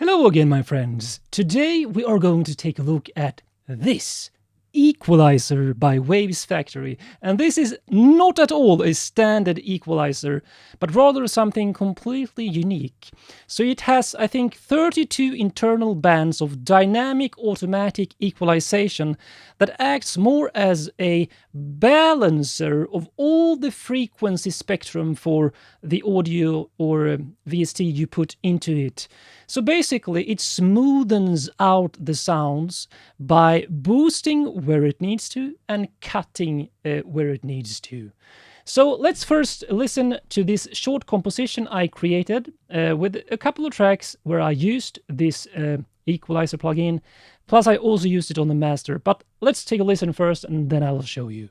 Hello again, my friends. Today we are going to take a look at this equalizer by Waves Factory. And this is not at all a standard equalizer, but rather something completely unique. So it has, I think, 32 internal bands of dynamic automatic equalization that acts more as a balancer of all the frequency spectrum for the audio or VST you put into it. So basically, it smoothens out the sounds by boosting where it needs to and cutting where it needs to. So let's first listen to this short composition I created with a couple of tracks where I used this equalizer plugin. Plus, I also used it on the master. But let's take a listen first, and then I'll show you.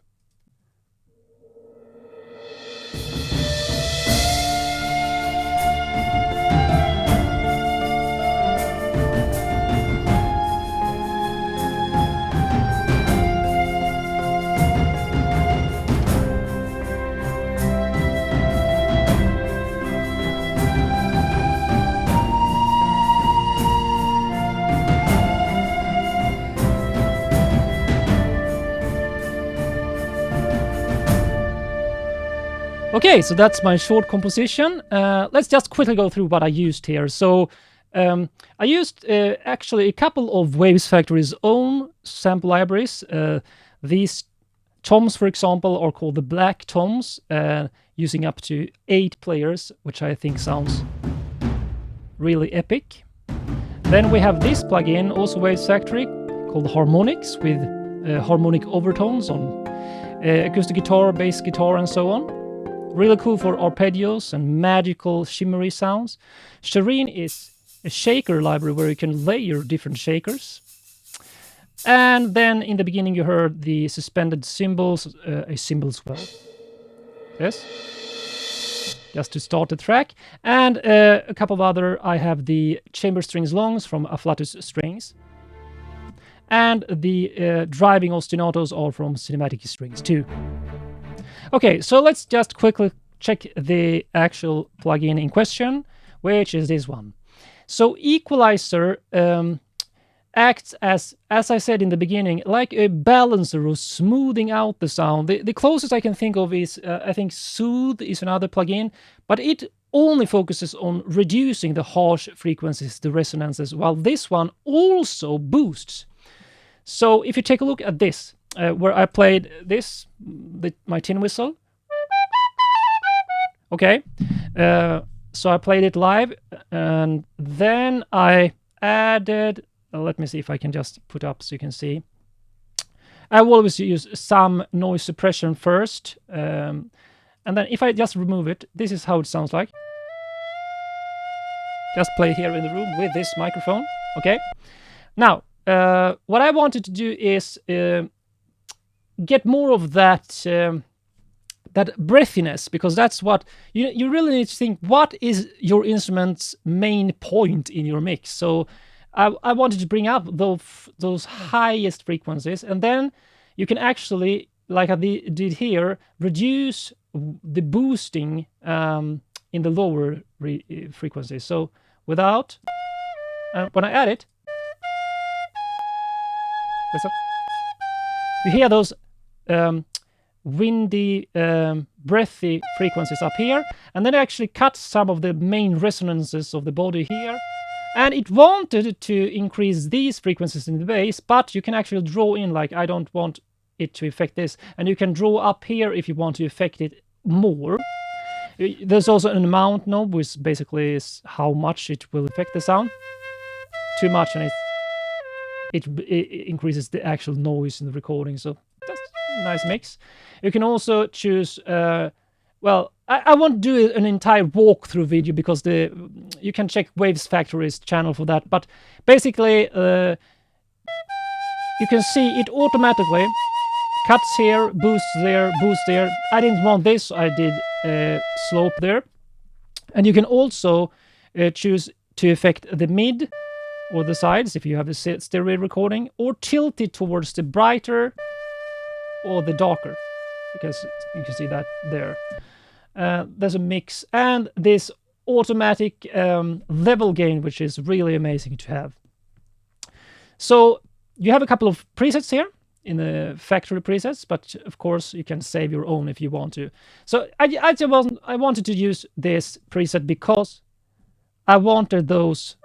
Okay, so that's my short composition. Let's just quickly go through what I used here. So I used actually a couple of Waves Factory's own sample libraries. These toms, for example, are called the black toms, using up to 8 players, which I think sounds really epic. Then we have this plugin, also Waves Factory, called Harmonics, with harmonic overtones on acoustic guitar, bass guitar, and so on. Really cool for arpeggios and magical shimmery sounds. Shireen is a shaker library where you can layer different shakers. And then in the beginning you heard the suspended cymbals, a cymbal swell. Yes. Just to start the track. And a couple of other, I have the chamber strings longs from Afflatus Strings. And the driving ostinatos are from Cinematic Strings too. Okay, so let's just quickly check the actual plugin in question, which is this one. So Equalizer acts as I said in the beginning, like a balancer or smoothing out the sound. The closest I can think of is, I think Soothe is another plugin, but it only focuses on reducing the harsh frequencies, the resonances, while this one also boosts. So if you take a look at this, where I played this, my tin whistle. Okay, so I played it live, and then I added, let me see if I can just put up so you can see. I will always use some noise suppression first, and then if I just remove it, this is how it sounds like. Just play here in the room with this microphone, okay? Now, what I wanted to do is get more of that that breathiness, because that's what you really need to think, what is your instrument's main point in your mix. So I wanted to bring up those highest frequencies, and then you can actually, like I did here, reduce the boosting in the lower frequencies. So without, when I add it, listen, you hear those windy, breathy frequencies up here, and then it actually cuts some of the main resonances of the body here. And it wanted to increase these frequencies in the bass, but you can actually draw in, like, I don't want it to affect this. And you can draw up here if you want to affect it more. There's also an amount knob, which basically is how much it will affect the sound. Too much, and it increases the actual noise in the recording. So that's a nice mix. You can also choose, well, I won't do an entire walkthrough video because you can check Waves Factory's channel for that. But basically, you can see it automatically cuts here, boosts there, boosts there. I didn't want this, so I did slope there. And you can also choose to affect the mid or the sides if you have a stereo recording, or tilt it towards the brighter or the darker, because you can see that there. There's a mix, and this automatic level gain, which is really amazing to have. So you have a couple of presets here in the factory presets, but of course you can save your own if you want to. So I wanted to use this preset because I wanted those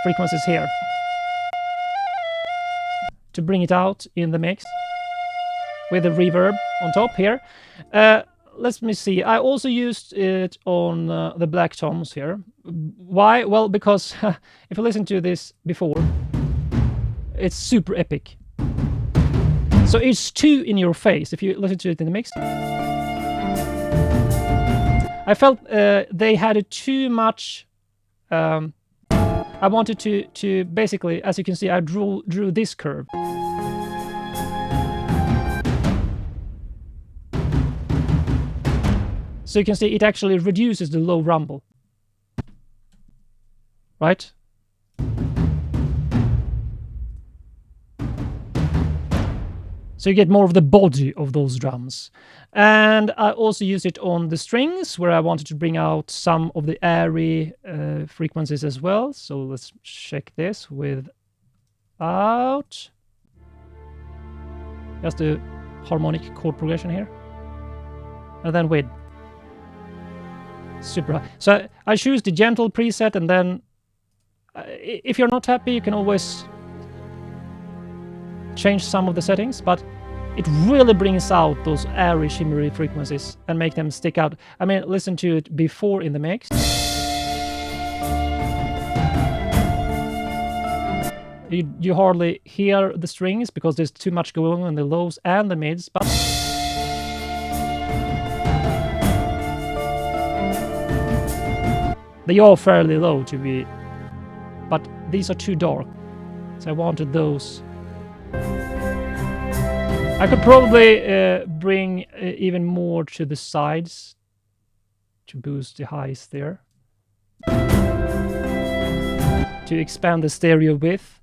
frequencies here to bring it out in the mix with the reverb on top here. Let me see. I also used it on the black toms here. Why? Well, because if you listen to this before, it's super epic. So it's too in your face if you listen to it in the mix. I felt they had too much. I wanted to basically, as you can see, I drew this curve. So you can see it actually reduces the low rumble, right? So you get more of the body of those drums. And I also use it on the strings where I wanted to bring out some of the airy frequencies as well. So let's check this without. Just a harmonic chord progression here. And then with. Super high. So I choose the gentle preset, and then if you're not happy, you can always change some of the settings, but it really brings out those airy, shimmery frequencies and make them stick out. I mean, listen to it before in the mix. You hardly hear the strings because there's too much going on in the lows and the mids, but they are fairly low to be, but these are too dark, so I wanted those. I could probably bring even more to the sides to boost the highs there, to expand the stereo width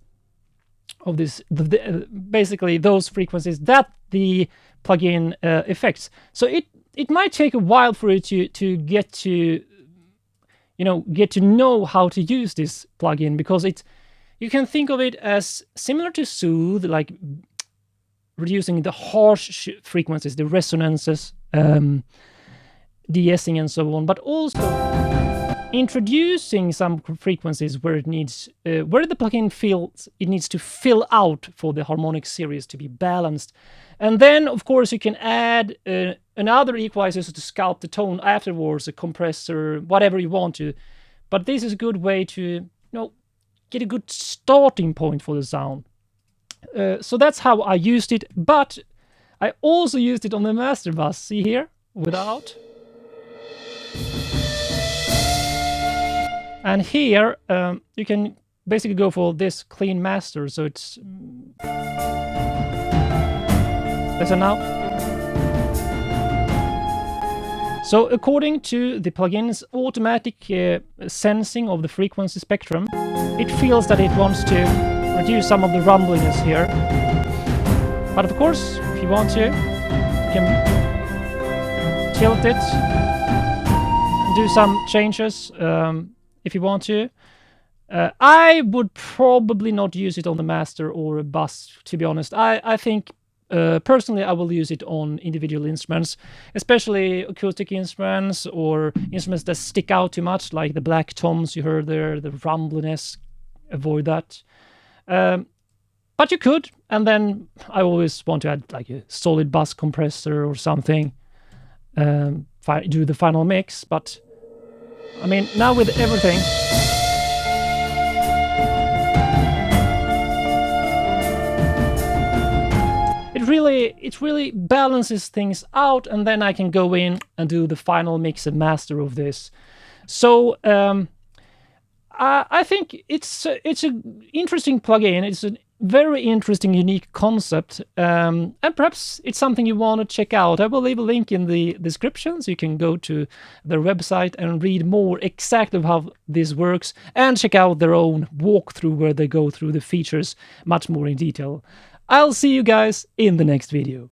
of this, basically those frequencies that the plugin affects. So it might take a while for you to get to know how to use this plugin, because you can think of it as similar to Soothe, like reducing the harsh frequencies, the resonances, de-essing and so on, but also introducing some frequencies where it needs, where the plugin feels it needs to fill out for the harmonic series to be balanced. And then, of course, you can add another equalizer to sculpt the tone afterwards, a compressor, whatever you want to. But this is a good way to, get a good starting point for the sound. So that's how I used it, but I also used it on the master bus. See here, without. And here, you can basically go for this clean master, so it's... Listen now. So according to the plugin's automatic sensing of the frequency spectrum, it feels that it wants to reduce some of the rumbliness here. But of course, if you want to, you can tilt it, do some changes if you want to. I would probably not use it on the master or a bus, to be honest. I think personally I will use it on individual instruments, especially acoustic instruments or instruments that stick out too much, like the black toms you heard there, the rumbliness. Avoid that. But you could, and then I always want to add like a solid bus compressor or something, do the final mix. But I mean, now with everything, it really balances things out, and then I can go in and do the final mix and master of this. So I think it's an interesting plugin. It's a very interesting, unique concept, and perhaps it's something you want to check out. I will leave a link in the description so you can go to their website and read more exactly how this works, and check out their own walkthrough where they go through the features much more in detail. I'll see you guys in the next video.